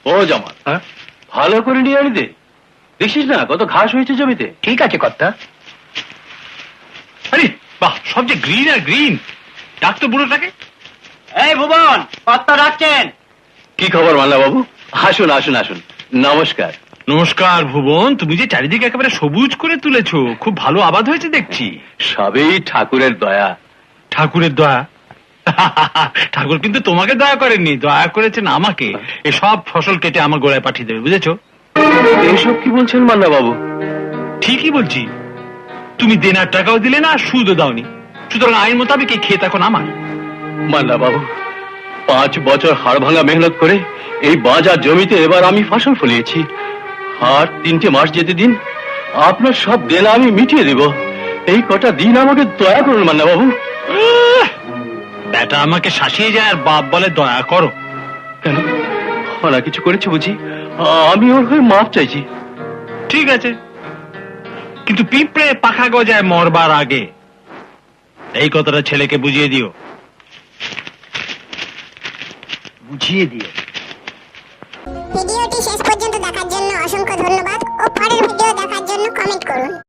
ও জামাল, ভালো করে নিয়ে আনি দে। দেখছিস না কত ঘাস হয়েছে জমিতে। ঠিক আছে কর্তা। আরে বাহ, সব যে গ্রিন আর গ্রিন। ডাকতো বুড়োটাকে। এই ভুবন, কর্তা ডাকছেন। কি খবর মাল্লা বাবু? আসুন আসুন আসুন, নমস্কার। নমস্কার ভুবন, তুমি যে চারিদিকে একেবারে সবুজ করে তুলেছো, খুব ভালো আবাদ হয়েছে দেখছি। সবই ঠাকুরের দয়া। ঠাকুরের দয়া? ঠাকুর কিন্তু তোমাকে দয়া করেননি, দয়া করেছেন আমাকে। এসব ফসল কেটে আমার গোড়ায় পাঠিয়ে দেবে, বুঝেছো? এইসব কি বলছেন মাল্লা বাবু? ঠিকই বলছি। তুমি দেনার টাকাও দিলে না, সুদও দাওনি, সুতরাং আইন মোতাবেক এই ক্ষেত এখন আমার। মাল্লা বাবু, 5 বছর হাড় ভাঙা মেহনত করে এই বাজার জমিতে এবার আমি ফসল ফলিয়েছি। আর 3টে মাস যেতে দিন, আপনার সব দেনা আমি মিটিয়ে দেব। এই কটা দিন আমাকে দয়া করুন মাল্লা বাবু। বেটা আমাকে শাসিয়ে যায় আর বাপ বলে দয়া করো। কেন, ওরা কিছু করেছে বুঝি? আমি ওর হয়ে মাপ চাইছি। ঠিক আছে, কিন্তু পিঁপড়ে পাখা গজায় মরবার আগে, এই কথাটা ছেলেকে বুঝিয়ে দিও। বুঝিয়ে দিও। ভিডিওটি শেষ পর্যন্ত দেখার জন্য অসংখ্য ধন্যবাদ ও পরের ভিডিও দেখার জন্য কমেন্ট করুন।